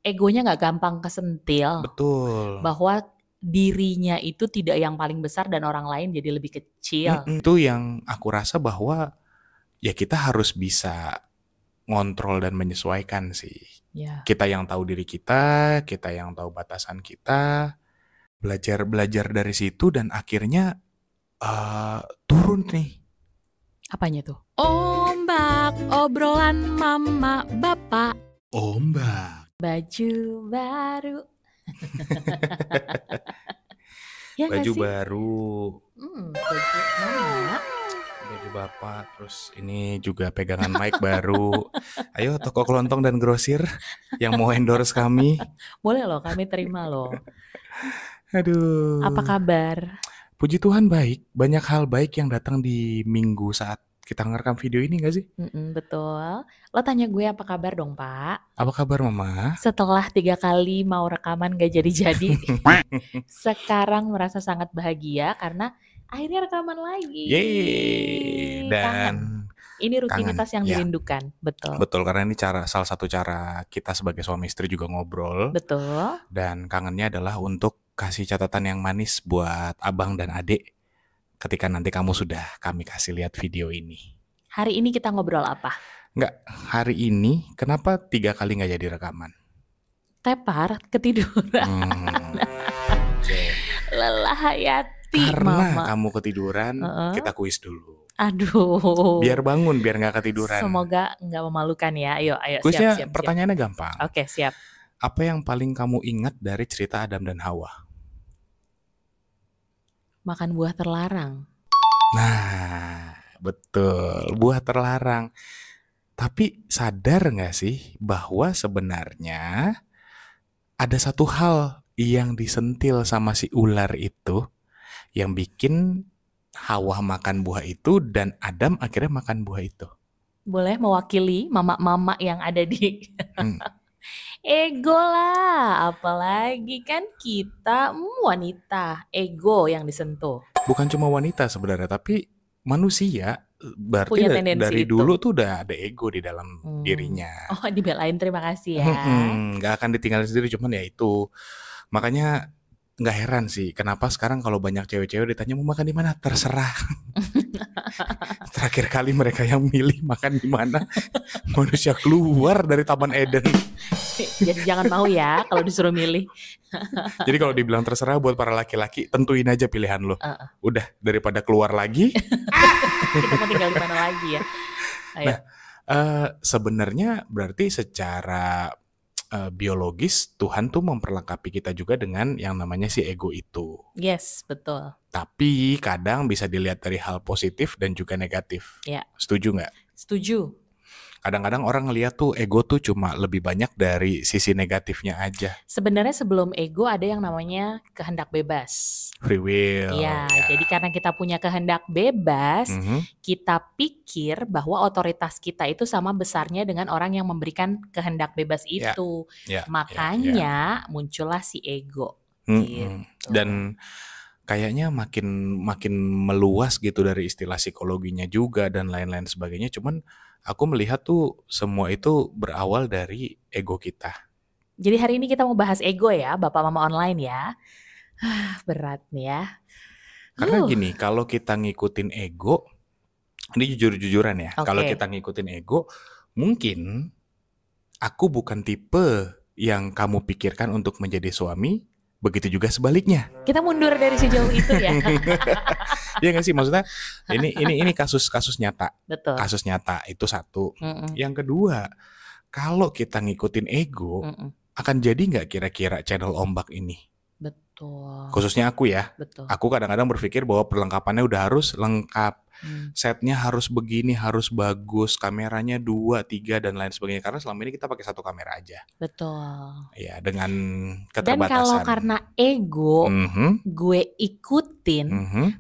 egonya nggak gampang kesentil. Betul. Bahwa dirinya itu tidak yang paling besar dan orang lain jadi lebih kecil. Itu yang aku rasa bahwa ya kita harus bisa ngontrol dan menyesuaikan sih. Ya. Kita yang tahu diri kita yang tahu batasan kita, belajar dari situ dan akhirnya turun nih. Apanya tuh? Ombak, obrolan mama bapak. Ombak. Baju baru. Ya Baju sih? baru. Baju mama. Baju bapak. Terus ini juga pegangan mic baru. Ayo toko kelontong dan grosir yang mau endorse kami. Boleh loh, kami terima loh. Aduh. Apa kabar? Puji Tuhan baik. Banyak hal baik yang datang di minggu saat kita ngerekam video ini gak sih? Betul. Lo tanya gue apa kabar dong, Pak? Apa kabar Mama? Setelah 3 kali mau rekaman gak jadi-jadi, sekarang merasa sangat bahagia karena akhirnya rekaman lagi. Yeay. Dan Kangen. Ini rutinitas yang ya. dirindukan. Betul. Betul, karena ini salah satu cara kita sebagai suami istri juga ngobrol. Betul. Dan kangennya adalah untuk kasih catatan yang manis buat abang dan adik ketika nanti kamu sudah kami kasih lihat video ini. Hari ini kita ngobrol apa? Enggak, hari ini kenapa 3 kali gak jadi rekaman? Tepar, ketiduran. Lelah hayati Karena Mama. kamu ketiduran, kita kuis dulu. Aduh. Biar bangun, biar gak ketiduran. Semoga gak memalukan ya. Ayo Kuisnya siap. pertanyaannya gampang. Oke, siap. Apa yang paling kamu ingat dari cerita Adam dan Hawa? Makan buah terlarang. Nah, betul. Buah terlarang. Tapi sadar gak sih bahwa sebenarnya ada satu hal yang disentil sama si ular itu yang bikin Hawa makan buah itu dan Adam akhirnya makan buah itu. Boleh mewakili mama-mama yang ada di ego lah, apalagi kan kita wanita, ego yang disentuh. Bukan cuma wanita sebenarnya, tapi manusia berarti dari itu. dulu tuh udah ada ego di dalam dirinya. Oh, dibelain, terima kasih ya. Gak akan ditinggalin sendiri, cuman ya itu. Makanya gak heran sih kenapa sekarang kalau banyak cewek-cewek ditanya mau makan di mana, terserah. Terakhir kali mereka yang milih makan di mana, manusia keluar dari Taman Eden. Jadi jangan mau ya kalau disuruh milih. Jadi kalau dibilang terserah buat para laki-laki, tentuin aja pilihan lo. Udah, daripada keluar lagi. Kita mau tinggal di mana lagi ya. Ayo. Nah, sebenarnya berarti secara biologis Tuhan tuh memperlengkapi kita juga dengan yang namanya si ego itu. Yes, betul. Tapi kadang bisa dilihat dari hal positif dan juga negatif. Ya. Setuju nggak? Setuju. Kadang-kadang orang ngeliat tuh ego tuh cuma lebih banyak dari sisi negatifnya aja. Sebenarnya sebelum ego ada yang namanya kehendak bebas. Free will. Iya, jadi karena kita punya kehendak bebas, kita pikir bahwa otoritas kita itu sama besarnya dengan orang yang memberikan kehendak bebas itu. Makanya muncullah si ego. Gitu. Dan kayaknya makin meluas gitu dari istilah psikologinya juga dan lain-lain sebagainya. Cuman aku melihat tuh semua itu berawal dari ego kita. Jadi hari ini kita mau bahas ego ya, Bapak Mama Online ya. Berat nih ya. Karena gini, kalau kita ngikutin ego, ini jujur-jujuran ya. Kalau kita ngikutin ego, mungkin aku bukan tipe yang kamu pikirkan untuk menjadi suami. Begitu juga sebaliknya. Kita mundur dari sejauh itu ya. Iya nggak sih, maksudnya ini kasus nyata. Betul. Kasus nyata itu satu. Yang kedua, kalau kita ngikutin ego, akan jadi nggak kira-kira channel Ombak ini? Betul. Khususnya aku ya. Betul. Aku kadang-kadang berpikir bahwa perlengkapannya udah harus lengkap. Setnya harus begini, harus bagus, kameranya 2, 3 dan lain sebagainya. Karena selama ini kita pakai 1 kamera aja. Betul. Ya, dengan keterbatasan. Dan kalau karena ego, gue ikutin,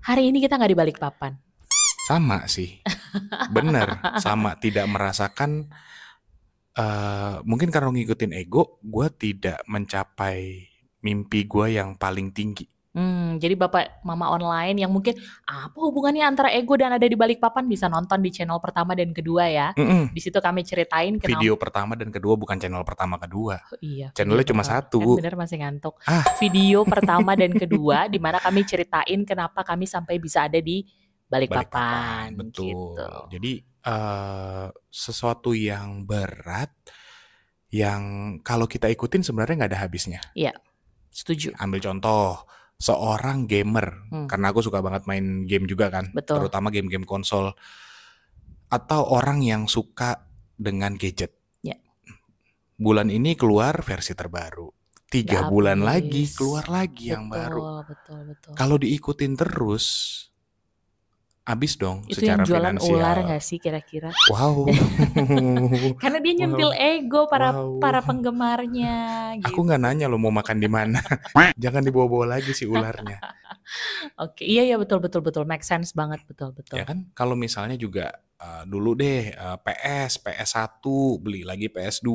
hari ini kita nggak di Balikpapan. Sama sih, bener, sama tidak merasakan. Mungkin karena ngikutin ego, gue tidak mencapai mimpi gue yang paling tinggi. Jadi bapak mama online yang mungkin apa hubungannya antara ego dan ada di balik papan bisa nonton di channel pertama dan kedua ya. Di situ kami ceritain Video pertama dan kedua, bukan channel pertama kedua. Iya, Channelnya cuma satu. Kan bener masih ngantuk. Video pertama dan kedua di mana kami ceritain kenapa kami sampai bisa ada di balik papan. Betul. Gitu. Jadi sesuatu yang berat yang kalau kita ikutin sebenarnya nggak ada habisnya. Iya, setuju. Ambil contoh seorang gamer, karena aku suka banget main game juga kan, terutama game-game konsol, atau orang yang suka dengan gadget. Ya. Bulan ini keluar versi terbaru, 3 bulan lagi keluar lagi yang baru. Betul. Kalau diikutin terus, habis dong itu secara yang jualan finansial. ular nggak sih kira-kira? Wow. Karena dia nyentil ego para penggemarnya. Gitu. Aku nggak nanya lo mau makan di mana. Jangan dibawa-bawa lagi si ularnya. Oke, iya betul, make sense banget, betul. Ya kan, kalau misalnya juga dulu deh PS1 beli lagi PS2,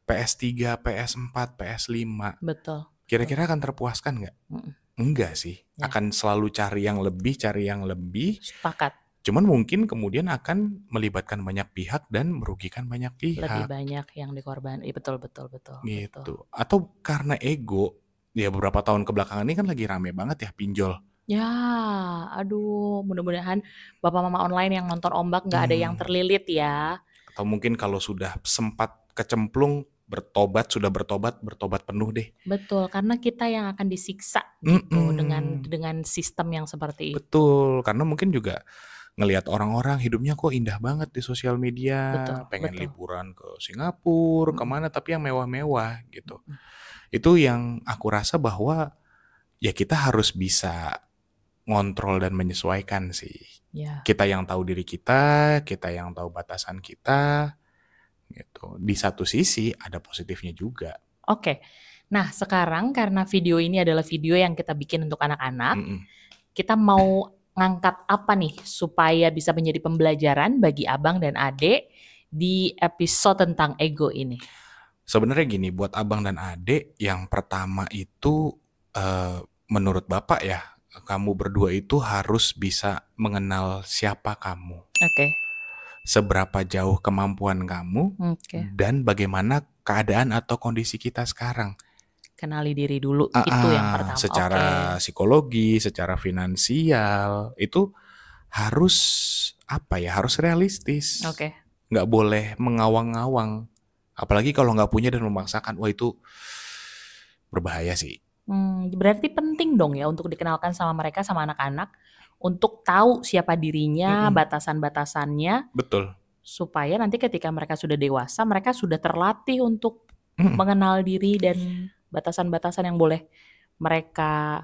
PS3, PS4, PS5. Betul. Kira-kira akan terpuaskan nggak? Enggak sih, akan selalu cari yang lebih. Sepakat. Cuman mungkin kemudian akan melibatkan banyak pihak dan merugikan banyak pihak. Lebih banyak yang dikorban. Betul. Gitu. Atau karena ego, ya beberapa tahun kebelakangan ini kan lagi rame banget ya pinjol. Ya, aduh, mudah-mudahan bapak mama online yang nonton ombak nggak ada yang terlilit ya. Atau mungkin kalau sudah sempat kecemplung, sudah bertobat penuh deh. Betul, karena kita yang akan disiksa gitu dengan sistem yang seperti itu. Betul, karena mungkin juga ngelihat orang-orang hidupnya kok indah banget di sosial media, pengen liburan ke Singapura, kemana, tapi yang mewah-mewah gitu. Itu yang aku rasa bahwa ya kita harus bisa ngontrol dan menyesuaikan sih. Ya. Kita yang tahu diri kita yang tahu batasan kita. Gitu. Di satu sisi ada positifnya juga. Oke. Nah, sekarang karena video ini adalah video yang kita bikin untuk anak-anak, kita mau ngangkat apa nih supaya bisa menjadi pembelajaran bagi abang dan adik di episode tentang ego ini? Sebenarnya gini, buat abang dan adik, yang pertama itu menurut bapak ya, kamu berdua itu harus bisa mengenal siapa kamu. Oke. Seberapa jauh kemampuan kamu, dan bagaimana keadaan atau kondisi kita sekarang. Kenali diri dulu, itu yang pertama. Secara psikologi, secara finansial, itu harus harus realistis. Nggak boleh mengawang-awang. Apalagi kalau nggak punya dan memaksakan, wah itu berbahaya sih. Berarti penting dong ya untuk dikenalkan sama mereka, sama anak-anak, untuk tahu siapa dirinya, batasan-batasannya. Betul. Supaya nanti ketika mereka sudah dewasa, mereka sudah terlatih untuk mengenal diri dan batasan-batasan yang boleh mereka,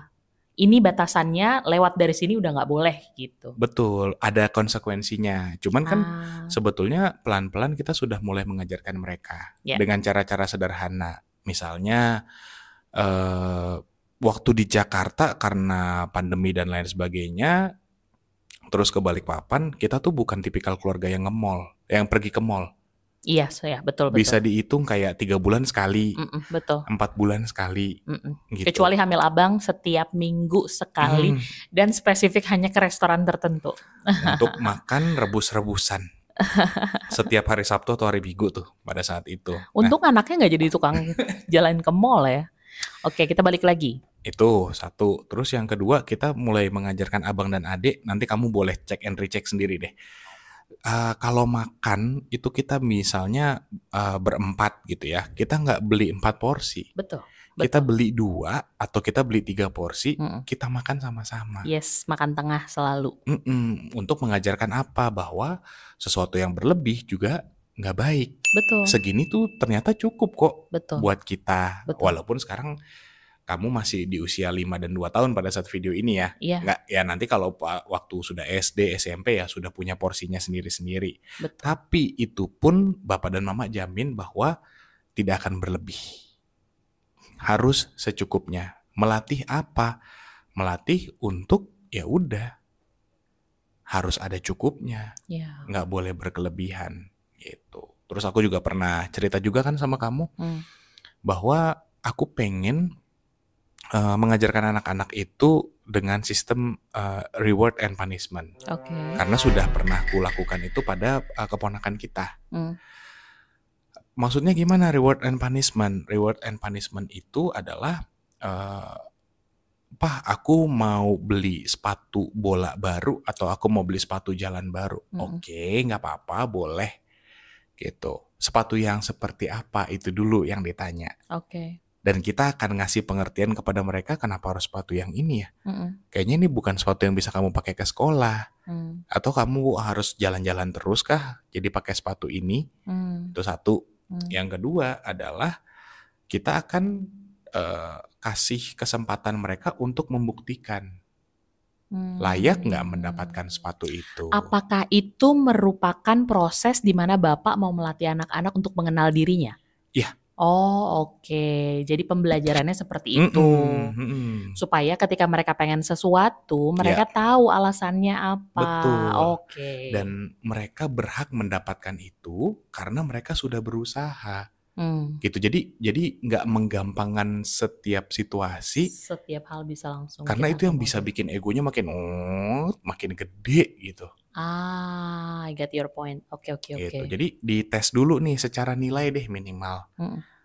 ini batasannya, lewat dari sini udah nggak boleh gitu. Betul, ada konsekuensinya. Cuman kan sebetulnya pelan-pelan kita sudah mulai mengajarkan mereka dengan cara-cara sederhana. Misalnya waktu di Jakarta karena pandemi dan lain sebagainya, terus ke Balikpapan, kita tuh bukan tipikal keluarga yang nge-mall, yang pergi ke mall. Iya, betul. Bisa dihitung kayak 3 bulan sekali, betul. 4 bulan sekali. Gitu. Kecuali hamil abang setiap minggu sekali, dan spesifik hanya ke restoran tertentu. Untuk makan rebus-rebusan. Setiap hari Sabtu atau hari Minggu tuh pada saat itu. Untung anaknya nggak jadi tukang jalan ke mall ya. Oke, kita balik lagi. Itu satu. Terus yang kedua, kita mulai mengajarkan abang dan adik, nanti kamu boleh cek and recheck sendiri deh. Kalau makan itu kita misalnya berempat gitu ya, kita nggak beli 4 porsi. Betul. Kita beli 2 atau kita beli 3 porsi, kita makan sama-sama. Yes, makan tengah selalu. Untuk mengajarkan apa? Bahwa sesuatu yang berlebih juga nggak baik. Betul. Segini tuh ternyata cukup kok. Betul. Buat kita. Betul. Walaupun sekarang kamu masih di usia 5 dan 2 tahun pada saat video ini ya. Iya. Nggak, ya nanti kalau waktu sudah SD, SMP ya sudah punya porsinya sendiri-sendiri. Betul. Tapi itu pun Bapak dan Mama jamin bahwa tidak akan berlebih. Harus secukupnya. Melatih apa? Melatih untuk ya udah. Harus ada cukupnya. Ya. Nggak boleh berkelebihan gitu. Terus aku juga pernah cerita juga kan sama kamu bahwa aku pengen mengajarkan anak-anak itu dengan sistem reward and punishment. Karena sudah pernah kulakukan itu pada keponakan kita. Maksudnya gimana reward and punishment? Reward and punishment itu adalah Pak, aku mau beli sepatu bola baru atau aku mau beli sepatu jalan baru. Oke, nggak apa-apa, boleh. Gitu. Sepatu yang seperti apa itu dulu yang ditanya. Dan kita akan ngasih pengertian kepada mereka kenapa harus sepatu yang ini ya. Kayaknya ini bukan sepatu yang bisa kamu pakai ke sekolah. Atau kamu harus jalan-jalan terus kah? Jadi pakai sepatu ini. Itu satu. Yang kedua adalah kita akan kasih kesempatan mereka untuk membuktikan layak nggak mendapatkan sepatu itu. Apakah itu merupakan proses di mana Bapak mau melatih anak-anak untuk mengenal dirinya? Iya. Oke. Jadi pembelajarannya seperti itu. Supaya ketika mereka pengen sesuatu, mereka tahu alasannya apa. Betul. Dan mereka berhak mendapatkan itu karena mereka sudah berusaha. Gitu. Jadi nggak menggampangkan setiap situasi. Setiap hal bisa langsung. Karena itu yang bisa bikin egonya makin gede gitu. I get your point. Oke. Gitu. Jadi dites dulu nih secara nilai deh minimal.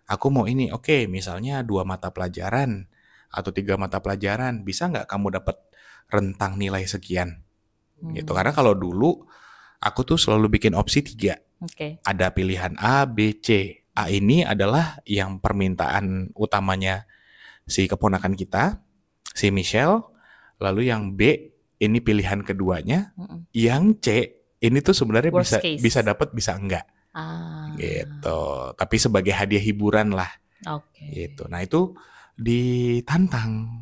Aku mau ini, oke, misalnya 2 mata pelajaran atau 3 mata pelajaran, bisa nggak kamu dapat rentang nilai sekian? Gitu. Karena kalau dulu aku tuh selalu bikin opsi 3. Ada pilihan A, B, C. A ini adalah yang permintaan utamanya si keponakan kita, si Michelle. Lalu yang B ini pilihan keduanya. Yang C ini tuh sebenarnya bisa dapat bisa enggak. Gitu. Tapi sebagai hadiah hiburan lah. Gitu. Nah itu ditantang.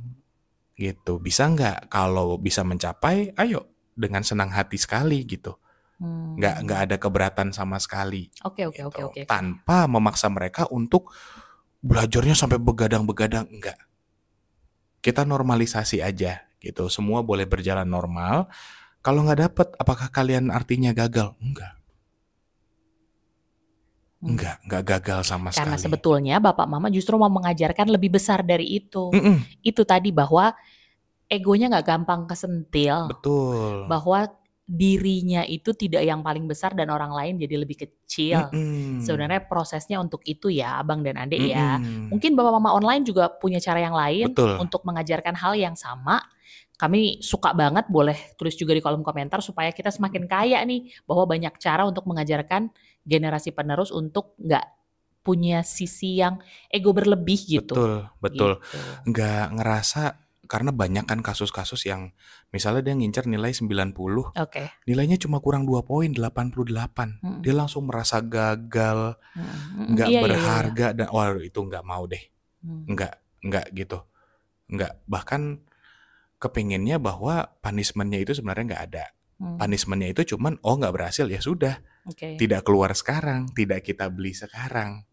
Gitu. Bisa enggak? Kalau bisa mencapai, ayo dengan senang hati sekali gitu. Nggak ada keberatan sama sekali. Oke. Tanpa memaksa mereka untuk belajarnya sampai begadang-begadang, enggak. Kita normalisasi aja gitu. Semua boleh berjalan normal. Kalau nggak dapet, apakah kalian artinya gagal? Enggak gagal sama sekali. Karena sebetulnya Bapak Mama justru mau mengajarkan lebih besar dari itu. Itu tadi bahwa egonya nggak gampang kesentil. Betul. Bahwa dirinya itu tidak yang paling besar dan orang lain jadi lebih kecil. Sebenarnya prosesnya untuk itu ya Abang dan Adek ya. Mungkin Bapak Mama online juga punya cara yang lain untuk mengajarkan hal yang sama. Kami suka banget, boleh tulis juga di kolom komentar supaya kita semakin kaya nih bahwa banyak cara untuk mengajarkan generasi penerus untuk nggak punya sisi yang ego berlebih gitu. Betul. Nggak ngerasa. Karena banyak kan kasus-kasus yang misalnya dia ngincer nilai 90, nilainya cuma kurang 2 poin, 88. Dia langsung merasa gagal, nggak berharga, dan itu nggak mau deh. Nggak gitu. Nggak, bahkan kepengennya bahwa punishment-nya itu sebenarnya nggak ada. Punishment-nya itu cuman, nggak berhasil, ya sudah. Tidak keluar sekarang, tidak kita beli sekarang.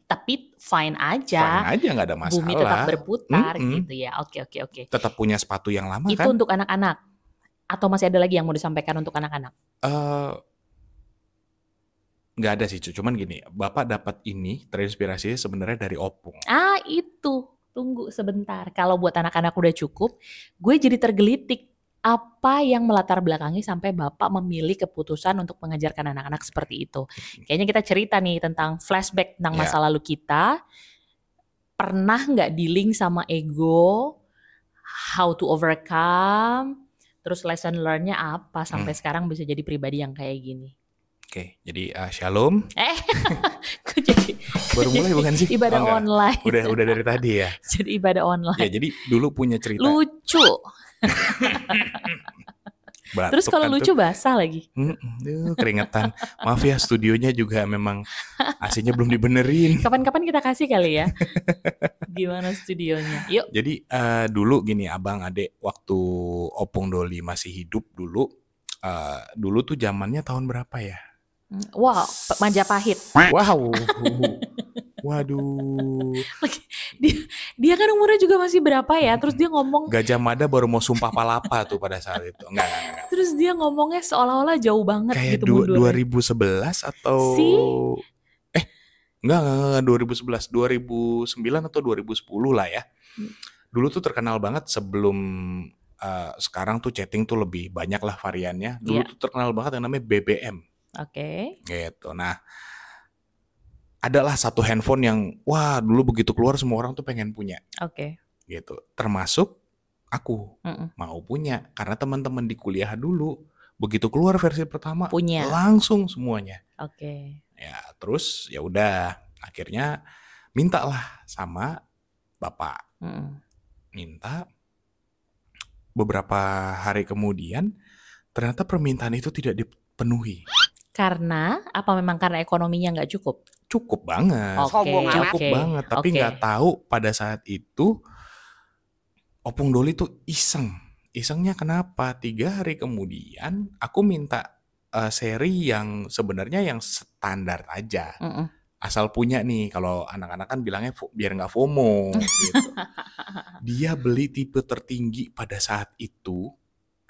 Tapi fine aja, nggak ada masalah. Bumi tetap berputar gitu ya. Oke. Tetap punya sepatu yang lama itu kan? Itu untuk anak-anak? Atau masih ada lagi yang mau disampaikan untuk anak-anak? Nggak ada sih, cuman gini, Bapak dapat ini terinspirasi sebenarnya dari Opung. Itu. Tunggu sebentar. Kalau buat anak-anak udah cukup, gue jadi tergelitik. Apa yang melatar belakangi sampai Bapak memilih keputusan untuk mengajarkan anak-anak seperti itu? Kayaknya kita cerita nih tentang flashback tentang masa lalu kita. Pernah nggak dealing sama ego? How to overcome? Terus lesson learn-nya apa sampai sekarang bisa jadi pribadi yang kayak gini? Oke, jadi shalom. Jadi baru mulai bukan sih? Ibadah online. Udah dari tadi ya. Jadi ibadah online. Ya, jadi dulu punya cerita. Lucu. Terus kalau lucu basah lagi. Keringetan. Maaf ya, studionya juga memang AC-nya belum dibenerin. Kapan-kapan kita kasih kali ya. Gimana studionya? Yuk. Jadi dulu gini, Abang Adek waktu Opung Doli masih hidup dulu. Dulu tuh zamannya tahun berapa ya? Wow, Majapahit. Wow. Waduh. Dia kan umurnya juga masih berapa ya? Terus dia ngomong Gajah Mada baru mau sumpah palapa tuh pada saat itu. Enggak. Terus dia ngomongnya seolah-olah jauh banget kayak gitu. Kayak 2011 atau enggak 2011, 2009 atau 2010 lah ya. Dulu tuh terkenal banget sebelum sekarang tuh chatting tuh lebih banyak lah variannya. Dulu tuh terkenal banget yang namanya BBM. Oke. Gitu. Nah, adalah satu handphone yang wah dulu begitu keluar semua orang tuh pengen punya. Oke. Gitu. Termasuk aku mau punya karena teman-teman di kuliah dulu begitu keluar versi pertama punya langsung semuanya. Oke. Ya, terus ya udah akhirnya mintalah sama bapak. Minta beberapa hari kemudian ternyata permintaan itu tidak dipenuhi. Karena apa memang karena ekonominya nggak cukup? Cukup banget. Cukup banget. Tapi nggak tahu pada saat itu Opung Doli tuh iseng. Isengnya kenapa? 3 hari kemudian aku minta seri yang sebenarnya yang standar aja. Asal punya nih. Kalau anak-anak kan bilangnya biar nggak FOMO. Gitu. Dia beli tipe tertinggi pada saat itu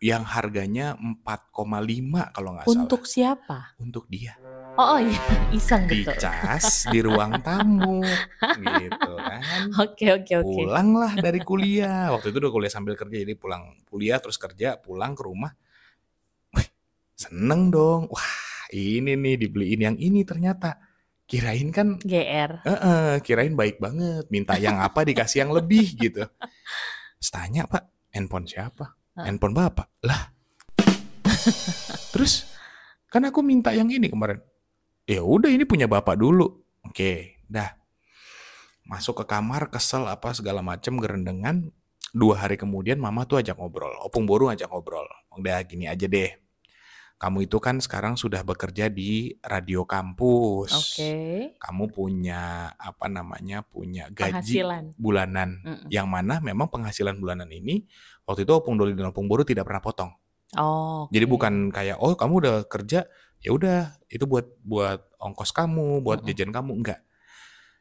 yang harganya 4,5 kalau nggak salah. Untuk siapa? Untuk dia. Oh iya, iseng gitu. Dicas di ruang tamu gitu kan. Oke. Pulanglah dari kuliah. Waktu itu udah kuliah sambil kerja, jadi pulang kuliah terus kerja, pulang ke rumah. Wih, seneng dong. Wah, ini nih dibeliin yang ini ternyata. Kirain kan GR. Kirain baik banget, minta yang apa dikasih yang lebih gitu. Tanya, Pak, handphone siapa? Handphone Bapak. Lah. Terus kan aku minta yang ini kemarin. Ya udah ini punya Bapak dulu. Oke, dah. Masuk ke kamar kesel apa segala macem gerendengan. 2 hari kemudian mama tuh ajak ngobrol. Opung Boru ajak ngobrol. Udah gini aja deh. Kamu itu kan sekarang sudah bekerja di radio kampus. Oke. Kamu punya punya gaji bulanan. Yang mana memang penghasilan bulanan ini waktu itu Opung Doli dan Opung Boru tidak pernah potong. Jadi bukan kayak kamu udah kerja ya udah itu buat ongkos kamu, buat jajan kamu, enggak.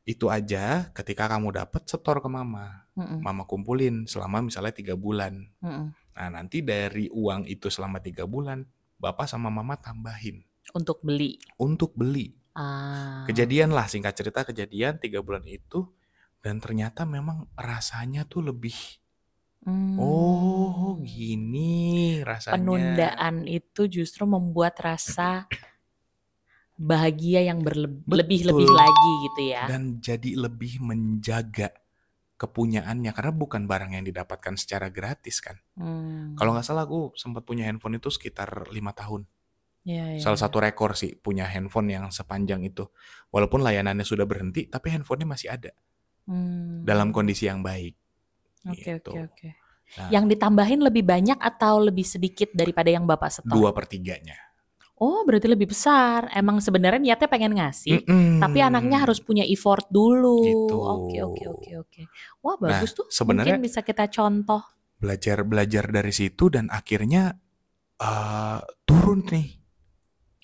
Itu aja ketika kamu dapat setor ke mama. Mama kumpulin selama misalnya 3 bulan. Nah, nanti dari uang itu selama 3 bulan Bapak sama Mama tambahin. Untuk beli. Kejadian lah, singkat cerita kejadian 3 bulan itu. Dan ternyata memang rasanya tuh lebih. Oh gini rasanya. Penundaan itu justru membuat rasa bahagia yang berlebih-lebih lagi gitu ya. Dan jadi lebih menjaga kepunyaannya. Karena bukan barang yang didapatkan secara gratis kan. Kalau nggak salah aku sempat punya handphone itu sekitar 5 tahun. Salah satu rekor sih punya handphone yang sepanjang itu. Walaupun layanannya sudah berhenti, tapi handphonenya masih ada. Dalam kondisi yang baik. Oke. Nah, yang ditambahin lebih banyak atau lebih sedikit daripada yang Bapak setor? 2/3-nya. Oh, berarti lebih besar. Emang sebenarnya niatnya pengen ngasih, tapi anaknya harus punya effort dulu. Gitu. Oke. Wah, bagus tuh. Sebenarnya mungkin bisa kita contoh. Belajar dari situ dan akhirnya turun nih.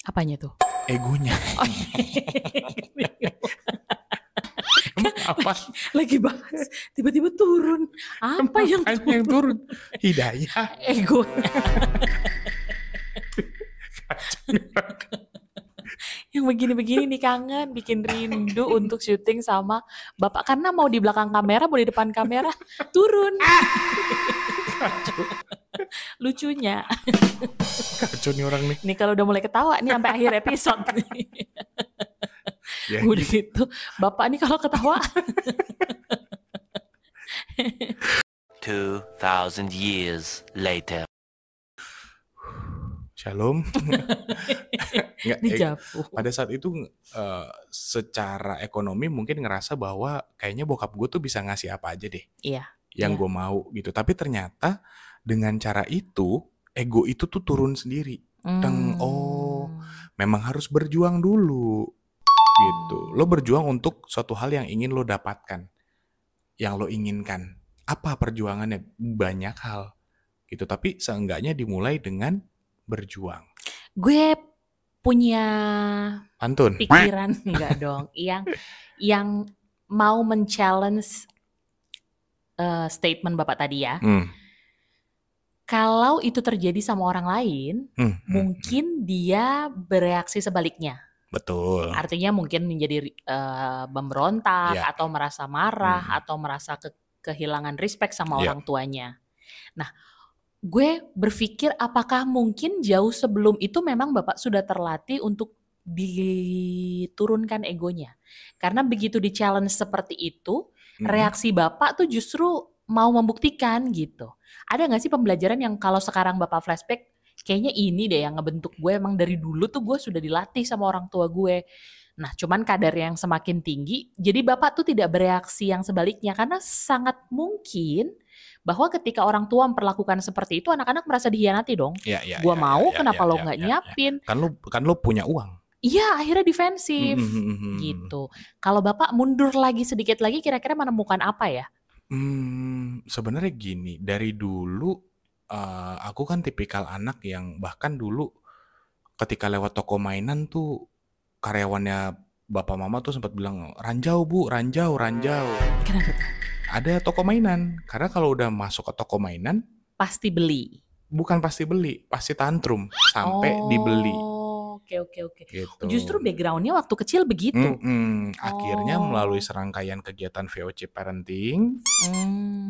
Apanya tuh? Egonya. Apa? Lagi bahas, tiba-tiba turun. Apa yang turun? Hidayah. Egonya. Yang begini-begini nih kangen, bikin rindu untuk syuting sama Bapak. Karena mau di belakang kamera, mau di depan kamera, turun. Lucunya. Kacau nih orang nih. Nih kalau udah mulai ketawa nih sampai akhir episode. Udah gitu, Bapak nih kalau ketawa. 2000 years later. Shalom. Pada saat itu secara ekonomi mungkin ngerasa bahwa kayaknya bokap gue tuh bisa ngasih apa aja deh. Iya. Yang gue mau gitu. Tapi ternyata dengan cara itu ego itu tuh turun sendiri. Memang harus berjuang dulu. Gitu. Lo berjuang untuk suatu hal yang ingin lo dapatkan. Yang lo inginkan. Apa perjuangannya? Banyak hal. Gitu. Tapi seenggaknya dimulai dengan berjuang. Gue punya pantun pikiran enggak dong yang mau men-challenge statement Bapak tadi ya. Kalau itu terjadi sama orang lain, mungkin dia bereaksi sebaliknya. Betul. Artinya mungkin menjadi memberontak atau merasa marah atau merasa kehilangan respect sama orang tuanya. Nah, gue berpikir apakah mungkin jauh sebelum itu memang Bapak sudah terlatih untuk diturunkan egonya. Karena begitu di challenge seperti itu, reaksi Bapak tuh justru mau membuktikan gitu. Ada gak sih pembelajaran yang kalau sekarang Bapak flashback, kayaknya ini deh yang ngebentuk gue, emang dari dulu tuh gue sudah dilatih sama orang tua gue. Nah, cuman kadar yang semakin tinggi, jadi Bapak tuh tidak bereaksi yang sebaliknya, karena sangat mungkin bahwa ketika orang tua memperlakukan seperti itu, anak-anak merasa dihianati dong. Gua mau, kenapa lo nggak nyiapin? Kan lo punya uang. Iya, akhirnya defensif gitu. Kalau Bapak mundur lagi sedikit lagi, kira-kira menemukan apa ya? Sebenarnya gini, dari dulu aku kan tipikal anak yang bahkan dulu ketika lewat toko mainan tuh karyawannya bapak mama tuh sempat bilang, ranjau bu, ranjau. Kenapa tuh? Ada toko mainan, karena kalau udah masuk ke toko mainan pasti beli. Bukan pasti beli, pasti tantrum sampai dibeli. Oke. Gitu. Justru backgroundnya waktu kecil begitu. Akhirnya melalui serangkaian kegiatan VOC parenting,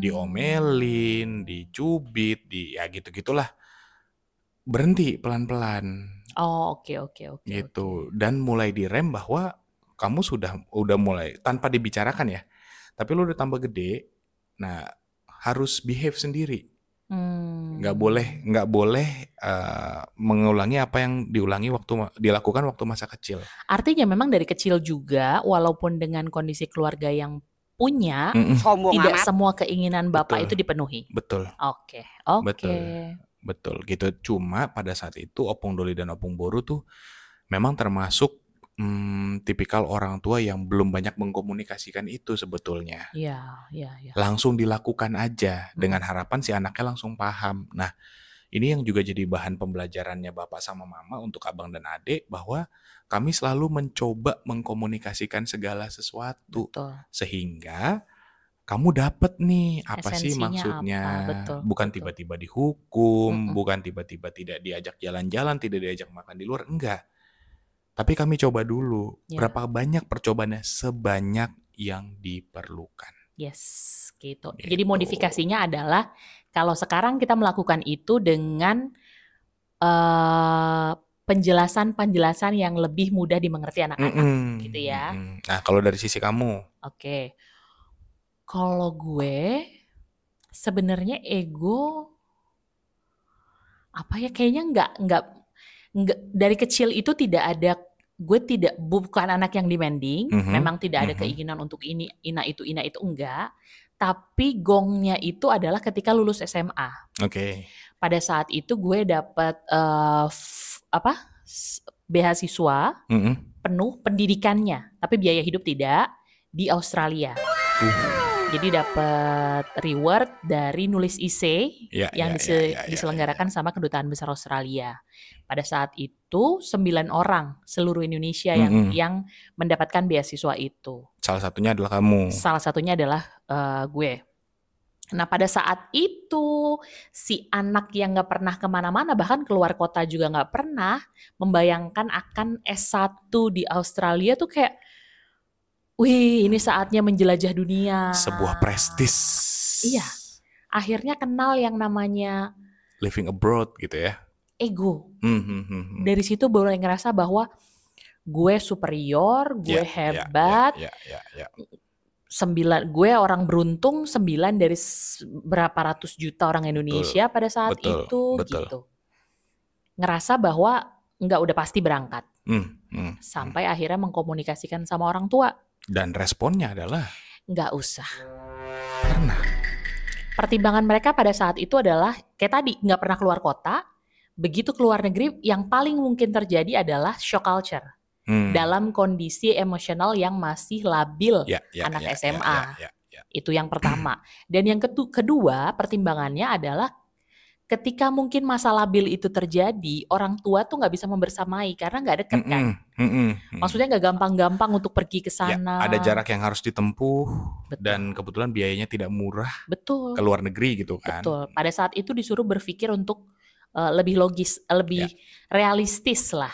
diomelin, dicubit, ya gitu-gitulah. Berhenti pelan-pelan. Oke. Gitu. Dan mulai direm bahwa kamu udah mulai tanpa dibicarakan ya. Tapi lu udah tambah gede. Nah, harus behave sendiri. Nggak boleh mengulangi apa yang dilakukan waktu masa kecil. Artinya memang dari kecil juga, walaupun dengan kondisi keluarga yang punya, tidak semua keinginan Bapak itu dipenuhi. Betul. Oke. Betul gitu. Cuma pada saat itu Opung Doli dan Opung Boru tuh memang termasuk tipikal orang tua yang belum banyak mengkomunikasikan itu sebetulnya. Iya. Langsung dilakukan aja dengan harapan si anaknya langsung paham. Nah, ini yang juga jadi bahan pembelajarannya Bapak sama Mama untuk Abang dan Adik, bahwa kami selalu mencoba mengkomunikasikan segala sesuatu. Betul. Sehingga kamu dapat nih apa sih maksudnya. Bukan tiba-tiba dihukum, bukan tiba-tiba tidak diajak jalan-jalan, tidak diajak makan di luar, enggak. Tapi kami coba dulu. Berapa banyak percobaannya? Sebanyak yang diperlukan. Yes, gitu. Jadi modifikasinya adalah kalau sekarang kita melakukan itu dengan penjelasan yang lebih mudah dimengerti anak-anak, gitu ya. Nah, kalau dari sisi kamu? Oke. Kalau gue sebenarnya ego apa ya, kayaknya enggak dari kecil itu tidak ada, gue bukan anak yang demanding, memang tidak ada keinginan untuk ina itu enggak, tapi gongnya itu adalah ketika lulus SMA. Oke. Pada saat itu gue dapat beasiswa penuh pendidikannya, tapi biaya hidup tidak, di Australia. Jadi dapat reward dari nulis essay yang diselenggarakan sama Kedutaan Besar Australia. Pada saat itu 9 orang seluruh Indonesia yang mendapatkan beasiswa itu. Salah satunya adalah kamu. Salah satunya adalah gue. Nah, pada saat itu si anak yang gak pernah kemana-mana, bahkan keluar kota juga gak pernah, membayangkan akan S1 di Australia tuh kayak, wih, ini saatnya menjelajah dunia. Sebuah prestis. Iya. Akhirnya kenal yang namanya living abroad gitu ya. Ego. Dari situ baru ngerasa bahwa gue superior, gue hebat. Gue orang beruntung, 9 dari berapa ratus juta orang Indonesia pada saat itu gitu. Ngerasa bahwa udah pasti berangkat. Sampai akhirnya mengkomunikasikan sama orang tua. Dan responnya adalah nggak usah. Karena pertimbangan mereka pada saat itu adalah kayak tadi, nggak pernah keluar kota. Begitu keluar negeri, yang paling mungkin terjadi adalah shock culture. Dalam kondisi emosional yang masih labil, anak SMA. Itu yang pertama. Dan yang kedua, pertimbangannya adalah ketika mungkin masa labil itu terjadi, orang tua tuh nggak bisa membersamai karena nggak deket kan. Maksudnya nggak gampang-gampang untuk pergi ke sana. Ada jarak yang harus ditempuh. Betul. Dan kebetulan biayanya tidak murah. Betul. Ke luar negeri gitu kan. Betul. Pada saat itu disuruh berpikir untuk lebih logis, lebih realistis lah.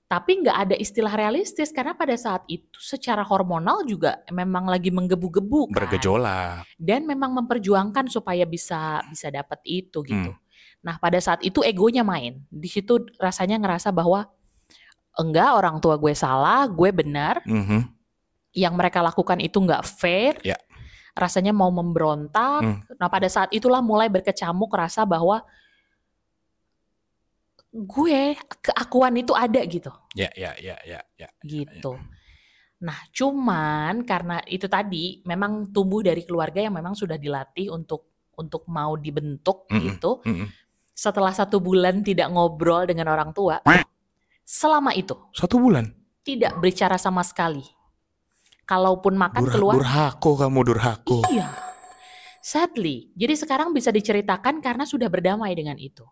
Tapi nggak ada istilah realistis karena pada saat itu secara hormonal juga memang lagi menggebu-gebu kan. Bergejolak. Dan memang memperjuangkan supaya bisa dapat itu gitu. Nah pada saat itu egonya main. Di situ rasanya ngerasa bahwa enggak, orang tua gue salah, gue benar. Yang mereka lakukan itu nggak fair. Yeah. Rasanya mau memberontak. Nah pada saat itulah mulai berkecamuk rasa bahwa gue keakuan itu ada gitu. Ya. Gitu. Nah, cuman karena itu tadi memang tumbuh dari keluarga yang memang sudah dilatih untuk mau dibentuk gitu. Setelah 1 bulan tidak ngobrol dengan orang tua, selama itu 1 bulan tidak berbicara sama sekali. Kalaupun makan keluar. Durhako. Iya. Sadly, jadi sekarang bisa diceritakan karena sudah berdamai dengan itu.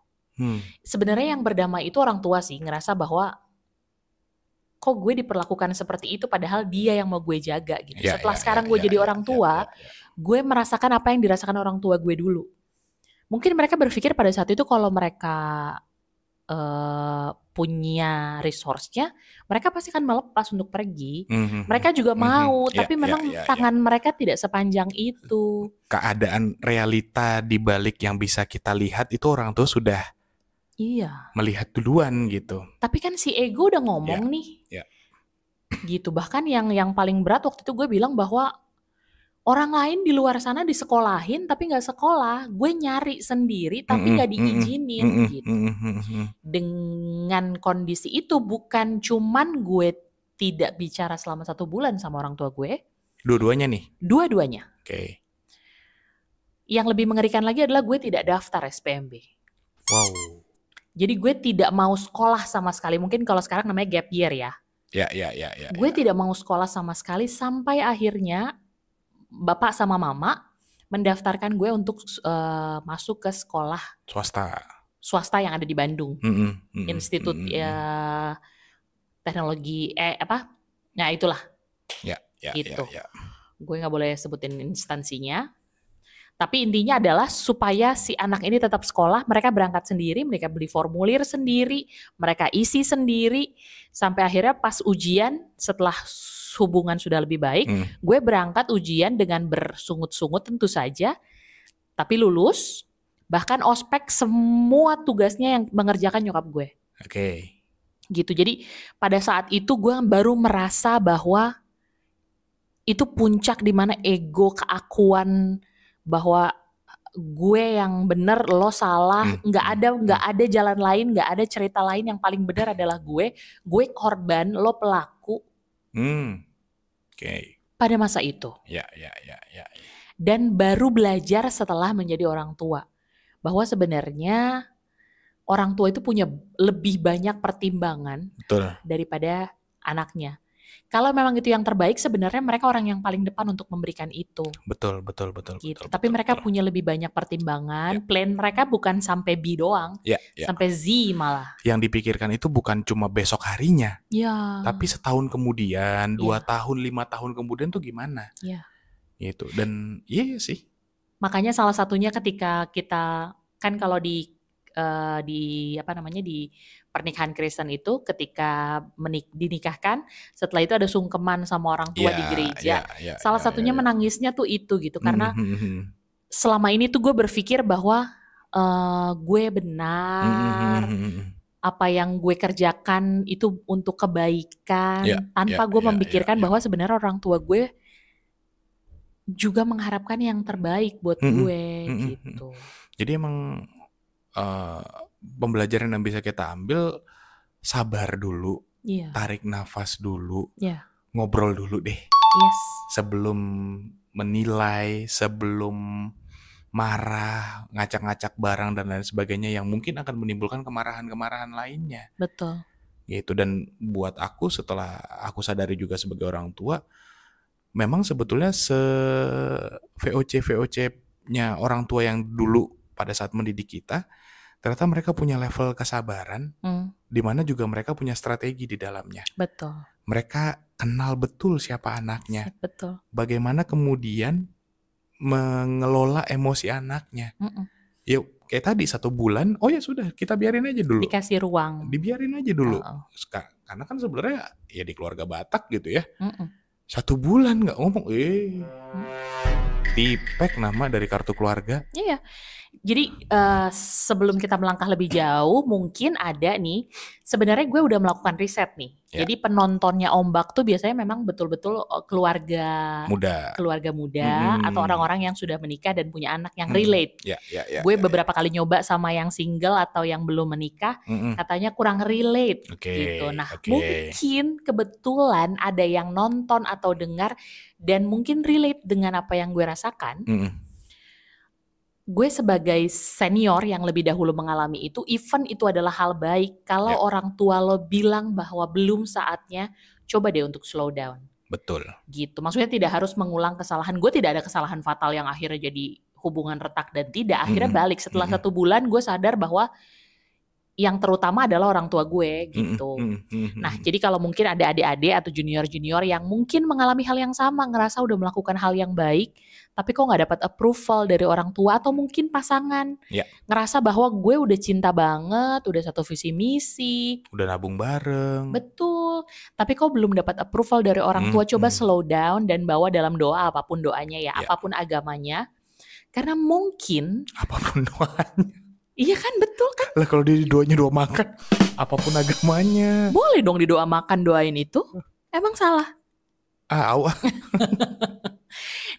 Sebenarnya yang berdamai itu orang tua sih, ngerasa bahwa kok gue diperlakukan seperti itu padahal dia yang mau gue jaga gitu. Setelah sekarang gue jadi orang tua, gue merasakan apa yang dirasakan orang tua gue dulu. Mungkin mereka berpikir pada saat itu kalau mereka punya resource-nya, mereka pasti akan melepas untuk pergi. Mereka juga mau, tapi memang tangan mereka tidak sepanjang itu. Keadaan realita di balik yang bisa kita lihat itu orang tua sudah melihat duluan gitu. Tapi kan si ego udah ngomong nih. Gitu. Bahkan yang paling berat waktu itu gue bilang bahwa orang lain di luar sana disekolahin tapi gak sekolah. Gue nyari sendiri tapi gak diizinin gitu. Dengan kondisi itu bukan cuman gue tidak bicara selama 1 bulan sama orang tua gue. Dua-duanya nih? Dua-duanya. Oke. Yang lebih mengerikan lagi adalah gue tidak daftar SPMB. Wow. Jadi gue tidak mau sekolah sama sekali. Mungkin kalau sekarang namanya gap year ya. Gue tidak mau sekolah sama sekali sampai akhirnya bapak sama mama mendaftarkan gue untuk masuk ke sekolah swasta yang ada di Bandung. Institut teknologi nah itulah. Gitu. Gue nggak boleh sebutin instansinya. Tapi intinya adalah supaya si anak ini tetap sekolah, mereka berangkat sendiri, mereka beli formulir sendiri, mereka isi sendiri, sampai akhirnya pas ujian setelah hubungan sudah lebih baik, gue berangkat ujian dengan bersungut-sungut tentu saja, tapi lulus, bahkan ospek semua tugasnya yang mengerjakan nyokap gue. Oke. Gitu, jadi pada saat itu gue baru merasa bahwa itu puncak di mana ego, keakuan, bahwa gue yang bener, lo salah, nggak ada jalan lain, nggak ada cerita lain, yang paling benar adalah gue korban, lo pelaku. Oke. Pada masa itu. Ya. Dan baru belajar setelah menjadi orang tua bahwa sebenarnya orang tua itu punya lebih banyak pertimbangan daripada anaknya. Kalau memang itu yang terbaik, sebenarnya mereka orang yang paling depan untuk memberikan itu. Betul. Gitu. Tapi mereka punya lebih banyak pertimbangan. Plan mereka bukan sampai B doang, sampai Z malah. Yang dipikirkan itu bukan cuma besok harinya, tapi setahun kemudian, 2 tahun, 5 tahun kemudian tuh gimana? Gitu. Dan iya sih. Makanya salah satunya ketika kita kan kalau di pernikahan Kristen itu ketika dinikahkan, setelah itu ada sungkeman sama orang tua di gereja. Salah satunya menangisnya tuh itu gitu, karena selama ini tuh gue berpikir bahwa gue benar, apa yang gue kerjakan itu untuk kebaikan, tanpa gue memikirkan bahwa sebenarnya orang tua gue juga mengharapkan yang terbaik buat gue gitu. Jadi emang pembelajaran yang bisa kita ambil, sabar dulu, tarik nafas dulu, ngobrol dulu deh. Sebelum menilai, sebelum marah, ngacak-ngacak barang dan lain sebagainya yang mungkin akan menimbulkan kemarahan-kemarahan lainnya. Betul. Gitu. Dan buat aku, setelah aku sadari juga sebagai orang tua, memang sebetulnya VOC-nya orang tua yang dulu pada saat mendidik kita, ternyata mereka punya level kesabaran, di mana juga mereka punya strategi di dalamnya. Betul. Mereka kenal betul siapa anaknya. Betul. Bagaimana kemudian mengelola emosi anaknya. Yuk, kayak tadi 1 bulan, oh ya sudah kita biarin aja dulu. Dikasih ruang. Dibiarin aja dulu. Karena kan sebenarnya ya di keluarga Batak gitu ya. 1 bulan nggak ngomong, tipek nama dari kartu keluarga. Iya. Jadi sebelum kita melangkah lebih jauh, mungkin ada nih, sebenarnya gue udah melakukan riset nih. Jadi penontonnya Ombak tuh biasanya memang betul-betul keluarga muda atau orang-orang yang sudah menikah dan punya anak yang relate. Gue beberapa kali nyoba sama yang single atau yang belum menikah, katanya kurang relate gitu. Nah, mungkin kebetulan ada yang nonton atau dengar dan mungkin relate dengan apa yang gue rasakan. Gue sebagai senior yang lebih dahulu mengalami itu, even itu adalah hal baik kalau orang tua lo bilang bahwa belum saatnya, coba deh untuk slow down. Betul. Gitu. Maksudnya tidak harus mengulang kesalahan. Gue tidak ada kesalahan fatal yang akhirnya jadi hubungan retak dan tidak. Akhirnya balik setelah 1 bulan gue sadar bahwa yang terutama adalah orang tua gue gitu. Nah, jadi kalau mungkin ada adik-adik atau junior-junior yang mungkin mengalami hal yang sama, ngerasa udah melakukan hal yang baik, tapi kok gak dapat approval dari orang tua atau mungkin pasangan. Ngerasa bahwa gue udah cinta banget, udah satu visi misi. Udah nabung bareng. Betul. Tapi kok belum dapat approval dari orang tua, coba slow down dan bawa dalam doa apapun doanya ya, apapun agamanya. Karena mungkin. Apapun doanya. Iya kan, betul kan? Lah kalau dia doanya doa makan, apapun agamanya. Boleh dong didoa makan, doain itu. Emang salah?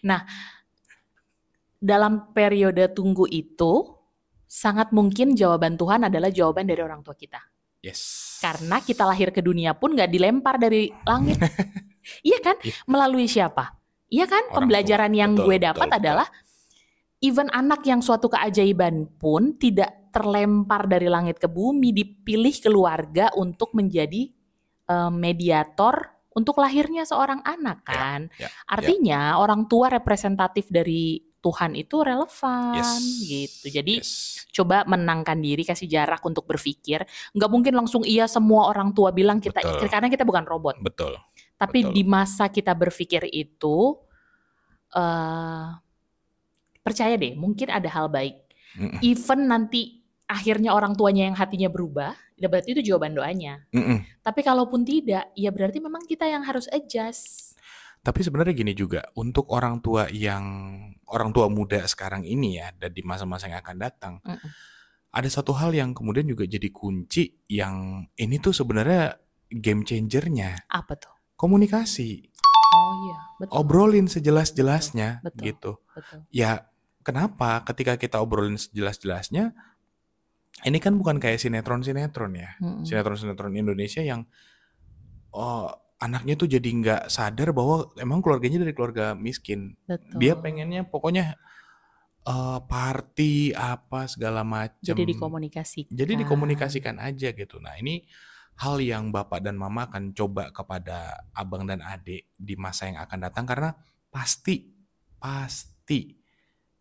Nah, dalam periode tunggu itu, sangat mungkin jawaban Tuhan adalah jawaban dari orang tua kita. Yes. Karena kita lahir ke dunia pun gak dilempar dari langit. Iya kan? Melalui siapa? Iya kan? Orang pembelajaran tua. Yang gue dapat adalah even anak yang suatu keajaiban pun tidak terlempar dari langit ke bumi, dipilih keluarga untuk menjadi mediator untuk lahirnya seorang anak kan. Artinya orang tua representatif dari Tuhan itu relevan gitu. Jadi coba menangkan diri, kasih jarak untuk berpikir. Nggak mungkin langsung iya semua orang tua bilang kita, karena kita bukan robot. Betul. Tapi di masa kita berpikir itu, percaya deh, mungkin ada hal baik. Even nanti akhirnya orang tuanya yang hatinya berubah, ya berarti itu jawaban doanya. Tapi kalaupun tidak, ya berarti memang kita yang harus adjust. Tapi sebenarnya gini juga, untuk orang tua muda sekarang ini ya, dan di masa-masa yang akan datang, ada satu hal yang kemudian juga jadi kunci, yang ini tuh sebenarnya game changernya. Apa tuh? Komunikasi. Oh iya, betul. Obrolin sejelas-jelasnya, betul, gitu. Betul. Ya, kenapa? Ketika kita obrolin sejelas-jelasnya, ini kan bukan kayak sinetron-sinetron ya. Sinetron-sinetron Indonesia yang anaknya tuh jadi nggak sadar bahwa emang keluarganya dari keluarga miskin. Betul. Dia pengennya pokoknya party apa segala macam. Jadi dikomunikasikan aja gitu. Nah, ini hal yang bapak dan mama akan coba kepada abang dan adik di masa yang akan datang, karena pasti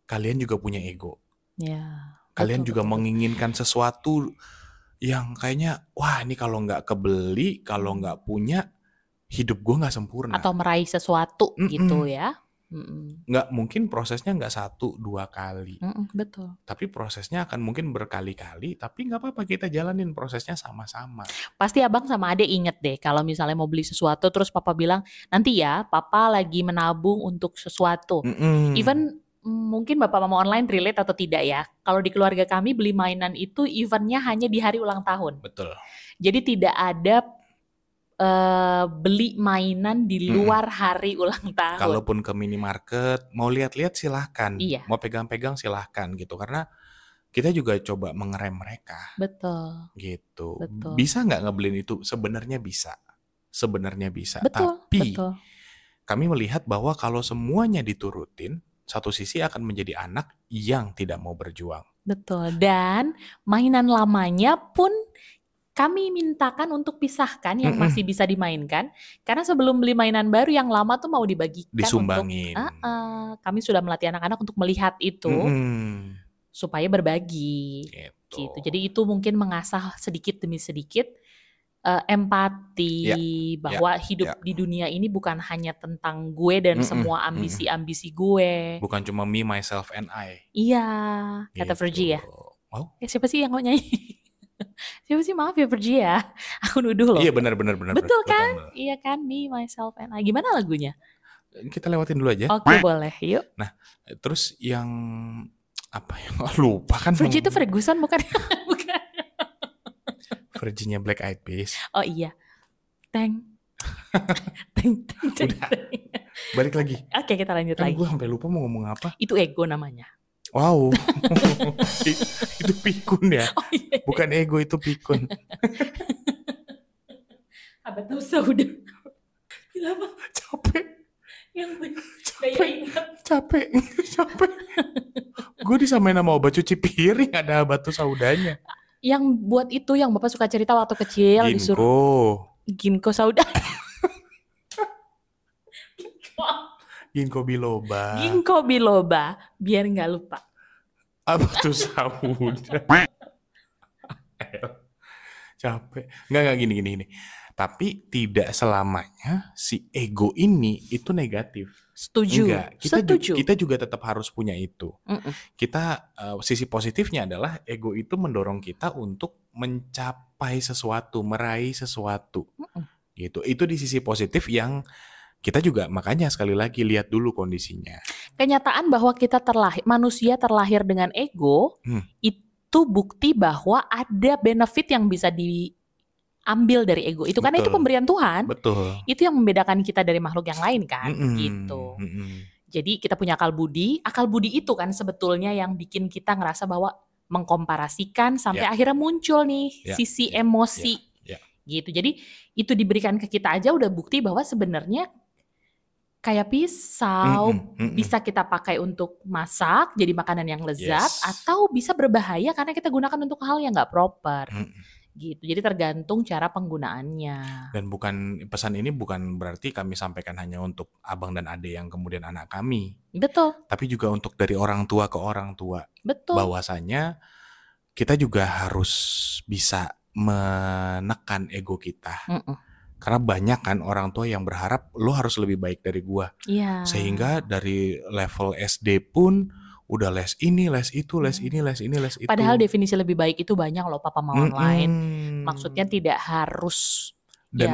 kalian juga punya ego. Ya. Kalian juga menginginkan sesuatu yang kayaknya, wah ini kalau nggak kebeli, kalau nggak punya, hidup gue nggak sempurna. Atau meraih sesuatu gitu ya. Nggak mungkin prosesnya nggak 1-2 kali. Betul. Tapi prosesnya akan mungkin berkali-kali, tapi nggak apa-apa, kita jalanin prosesnya sama-sama. Pasti abang sama adek inget deh, kalau misalnya mau beli sesuatu terus papa bilang, nanti ya papa lagi menabung untuk sesuatu. Even mungkin bapak mama online relate atau tidak ya, kalau di keluarga kami beli mainan itu eventnya hanya di hari ulang tahun. Betul. Jadi tidak ada beli mainan di luar hari ulang tahun. Kalaupun ke minimarket, mau lihat-lihat silahkan, mau pegang-pegang silahkan gitu, karena kita juga coba mengerem mereka. Betul. Gitu. Betul. Bisa nggak ngebeliin itu? Sebenarnya bisa. Betul. Tapi kami melihat bahwa kalau semuanya diturutin, satu sisi akan menjadi anak yang tidak mau berjuang. Betul. Dan mainan lamanya pun kami mintakan untuk pisahkan yang masih bisa dimainkan, karena sebelum beli mainan baru yang lama tuh mau dibagikan, disumbangin. Kami sudah melatih anak-anak untuk melihat itu supaya berbagi gitu. Jadi itu mungkin mengasah sedikit demi sedikit empati bahwa hidup di dunia ini bukan hanya tentang gue dan semua ambisi-ambisi gue. Bukan cuma me, myself, and I. Iya, kata gitu. Virgie ya. Oh. Siapa sih yang mau nyanyi? Siapa sih, maaf ya Perji ya. Aku nuduh loh. Iya benar. Betul kan? Iya kan, Me, Myself and I. Gimana lagunya? Kita lewatin dulu aja. Oke, boleh, yuk. Nah, terus yang apa yang lupa kan? Perji itu Ferguson bukan? Bukan. Virginia Black Eyed Peas. Oh iya. Teng. Udah. Balik lagi. Oke, kita lanjut kan lagi. Gue sampai lupa mau ngomong apa. Itu ego namanya. Wow. Itu pikun ya. Oh, iya. Bukan ego, itu pikun. Apa tuh udah. Kenapa? Capek. Yang daya ingat. Capek. Gue disamain sama obat cuci piring, ada batu saudanya. Yang buat itu yang Bapak suka cerita waktu kecil. Ginkgo sauda. Ginkgo biloba. Ginkgo biloba, biar nggak lupa. Apa tuh sauda? Capek. Nggak gini. Tapi tidak selamanya si ego ini itu negatif. Setuju. Enggak. Kita juga tetap harus punya itu. Kita sisi positifnya adalah ego itu mendorong kita untuk mencapai sesuatu, meraih sesuatu. Gitu. Itu di sisi positif yang kita juga makanya sekali lagi lihat dulu kondisinya. Kenyataan bahwa manusia terlahir dengan ego itu bukti bahwa ada benefit yang bisa diambil dari ego itu. Karena itu pemberian Tuhan. Betul. Itu yang membedakan kita dari makhluk yang lain kan. Gitu. Jadi kita punya akal budi. Akal budi itu kan sebetulnya yang bikin kita ngerasa bahwa mengkomparasikan sampai akhirnya muncul nih sisi emosi. Gitu. Jadi itu diberikan ke kita aja udah bukti bahwa sebenarnya kayak pisau bisa kita pakai untuk masak jadi makanan yang lezat atau bisa berbahaya karena kita gunakan untuk hal yang nggak proper. Gitu. Jadi tergantung cara penggunaannya. Dan pesan ini bukan berarti kami sampaikan hanya untuk abang dan ade yang kemudian anak kami. Betul. Tapi juga untuk dari orang tua ke orang tua. Betul. Bahwasanya kita juga harus bisa menekan ego kita. Karena banyak kan orang tua yang berharap lo harus lebih baik dari gua. Iya. Sehingga dari level SD pun udah les ini, les itu, les ini, les ini, les itu. Padahal definisi lebih baik itu banyak loh Papa Mama Online. Maksudnya tidak harus dan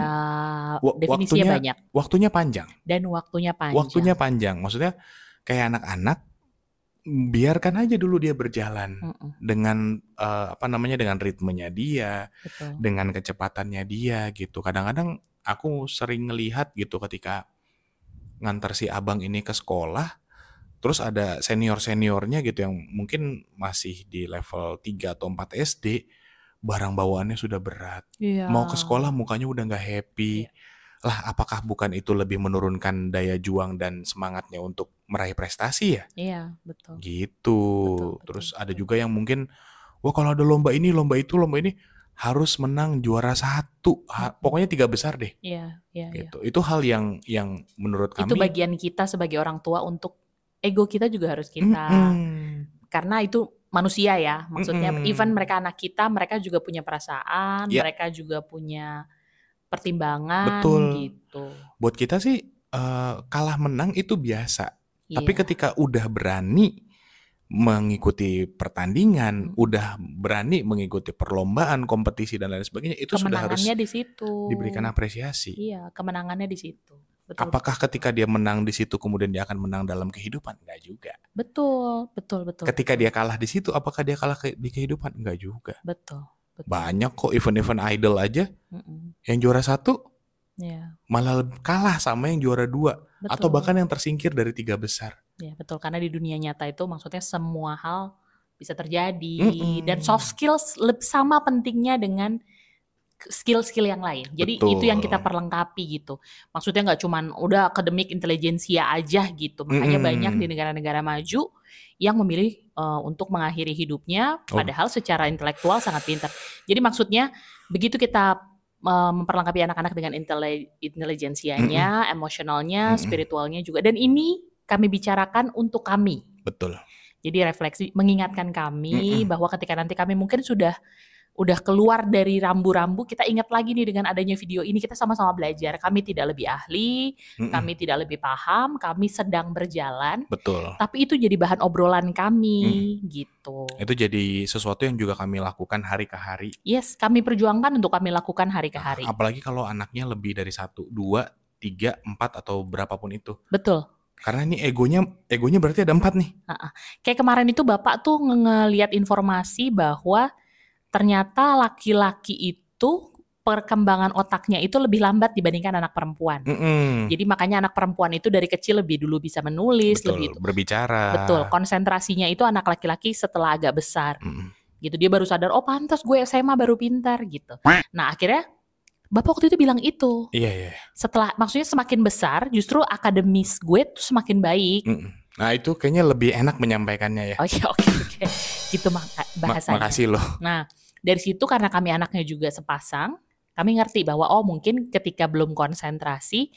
definisinya banyak. Waktunya panjang. Dan waktunya panjang. Maksudnya kayak anak-anak biarkan aja dulu dia berjalan dengan dengan ritmenya dia, dengan kecepatannya dia gitu. Kadang-kadang aku sering ngelihat gitu ketika ngantar si abang ini ke sekolah, terus ada senior-seniornya gitu yang mungkin masih di level 3 atau 4 SD, barang bawaannya sudah berat. Mau ke sekolah mukanya udah gak happy. Lah apakah bukan itu lebih menurunkan daya juang dan semangatnya untuk meraih prestasi ya? Iya, betul. Gitu. Terus ada juga yang mungkin, wah kalau ada lomba ini, lomba itu, lomba ini harus menang juara 1. Pokoknya 3 besar deh. Iya. Gitu. Itu hal yang menurut kami. Itu bagian kita sebagai orang tua untuk ego kita juga harus kita. Karena itu manusia ya. Maksudnya even mereka anak kita, mereka juga punya perasaan, mereka juga punya pertimbangan. Betul. Gitu. Buat kita sih kalah menang itu biasa. Tapi ketika udah berani mengikuti pertandingan, udah berani mengikuti perlombaan, kompetisi dan lain sebagainya, itu sudah harus di situ. Diberikan apresiasi. Iya, kemenangannya di situ. Betul. Apakah ketika dia menang di situ kemudian dia akan menang dalam kehidupan? Enggak juga. Betul. Ketika dia kalah di situ, apakah dia kalah di kehidupan? Enggak juga. Betul. Banyak kok event-event idol aja yang juara 1 malah kalah sama yang juara 2 atau bahkan yang tersingkir dari 3 besar. Ya betul, karena di dunia nyata itu maksudnya semua hal bisa terjadi dan soft skills sama pentingnya dengan skill-skill yang lain. Jadi itu yang kita perlengkapi gitu. Maksudnya nggak cuman udah akademik intelijensia aja gitu. Makanya banyak di negara-negara maju yang memilih untuk mengakhiri hidupnya padahal secara intelektual sangat pintar. Jadi maksudnya begitu kita memperlengkapi anak-anak dengan intelijensianya, emosionalnya, spiritualnya juga. Dan ini kami bicarakan untuk kami. Betul. Jadi refleksi mengingatkan kami bahwa ketika nanti kami mungkin sudah udah keluar dari rambu-rambu, kita ingat lagi nih dengan adanya video ini, kita sama-sama belajar. Kami tidak lebih ahli, kami tidak lebih paham, kami sedang berjalan. Betul. Tapi itu jadi bahan obrolan kami, gitu. Itu jadi sesuatu yang juga kami lakukan hari ke hari. Yes, kami perjuangkan untuk kami lakukan hari ke hari. Apalagi kalau anaknya lebih dari 1, 2, 3, 4 atau berapapun itu. Betul. Karena ini egonya berarti ada 4 nih. Kayak kemarin itu Bapak tuh ngelihat informasi bahwa ternyata laki-laki itu perkembangan otaknya itu lebih lambat dibandingkan anak perempuan. Jadi makanya anak perempuan itu dari kecil lebih dulu bisa menulis, lebih berbicara. Betul, konsentrasinya itu anak laki-laki setelah agak besar. Gitu, dia baru sadar, oh pantas gue SMA baru pintar gitu. Nah akhirnya Bapak waktu itu bilang itu. Iya. Setelah, maksudnya semakin besar justru akademis gue tuh semakin baik. Nah itu kayaknya lebih enak menyampaikannya ya. Oke. Gitu bahasanya. Makasih loh. Nah dari situ karena kami anaknya juga sepasang, kami ngerti bahwa mungkin ketika belum konsentrasi,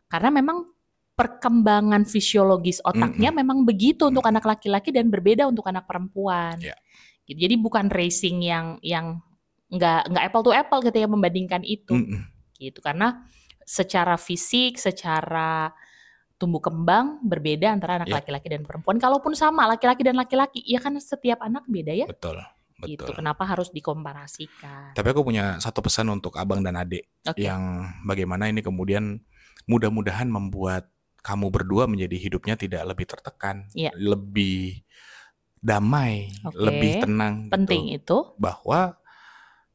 karena memang perkembangan fisiologis otaknya memang begitu untuk anak laki-laki dan berbeda untuk anak perempuan. Gitu. Jadi bukan racing yang nggak apple to apple gitu ya membandingkan itu. Gitu karena secara fisik, secara tumbuh kembang berbeda antara anak laki-laki dan perempuan. Kalaupun sama laki-laki dan laki-laki, ya kan setiap anak beda ya. Betul. Gitu. Kenapa harus dikomparasikan? Tapi aku punya satu pesan untuk abang dan adik yang bagaimana ini kemudian mudah-mudahan membuat kamu berdua menjadi hidupnya tidak lebih tertekan, lebih damai, lebih tenang. Penting gitu. Itu bahwa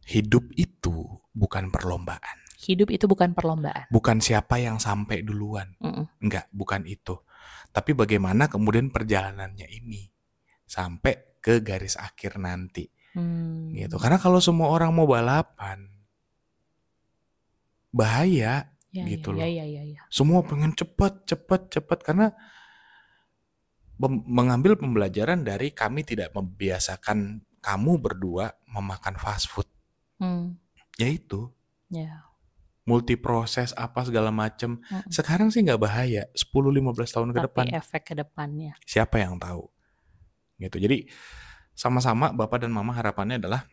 hidup itu bukan perlombaan. Hidup itu bukan perlombaan. Bukan siapa yang sampai duluan. Enggak, bukan itu. Tapi bagaimana kemudian perjalanannya ini sampai ke garis akhir nanti. Gitu. Karena kalau semua orang mau balapan, bahaya gitu loh. Semua pengen cepat karena mengambil pembelajaran dari kami tidak membiasakan kamu berdua memakan fast food. Yaitu multiproses apa segala macam. Sekarang sih nggak bahaya, 10-15 tahun ke depan. Tapi efek ke depannya. Siapa yang tahu? Gitu. Jadi sama-sama Bapak dan Mama harapannya adalah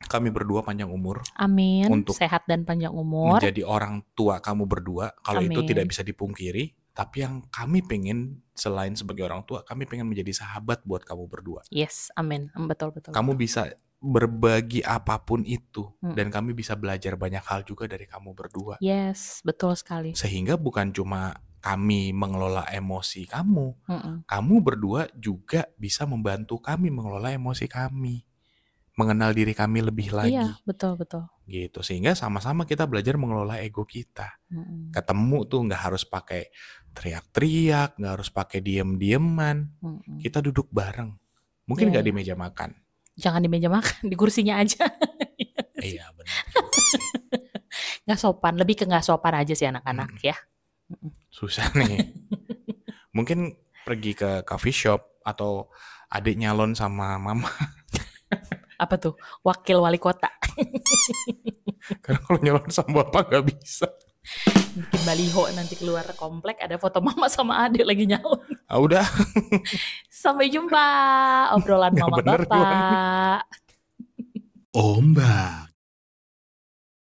kami berdua panjang umur. Amin. Untuk sehat dan panjang umur. Menjadi orang tua kamu berdua. Kalau itu tidak bisa dipungkiri. Tapi yang kami pengen selain sebagai orang tua, kami pengen menjadi sahabat buat kamu berdua. Yes, amin. Betul. Kamu bisa berbagi apapun itu. Dan kami bisa belajar banyak hal juga dari kamu berdua. Yes, betul sekali. Sehingga bukan cuma kami mengelola emosi kamu. Kamu berdua juga bisa membantu kami mengelola emosi kami. Mengenal diri kami lebih lagi. Iya, betul. Gitu, sehingga sama-sama kita belajar mengelola ego kita. Ketemu tuh nggak harus pakai teriak-teriak, nggak harus pakai diem-dieman. Kita duduk bareng. Mungkin nggak di meja makan. Jangan di meja makan, di kursinya aja. Iya, benar. Nggak sopan, lebih ke nggak sopan aja sih anak-anak ya. Susah nih. Mungkin pergi ke coffee shop atau adik nyalon sama mama. Apa tuh? Wakil wali kota. Karena kalau nyalon sama bapak nggak bisa. Bikin baliho nanti keluar komplek ada foto mama sama adik lagi nyalon. Udah. Sampai jumpa obrolan mama bapak. Ombak.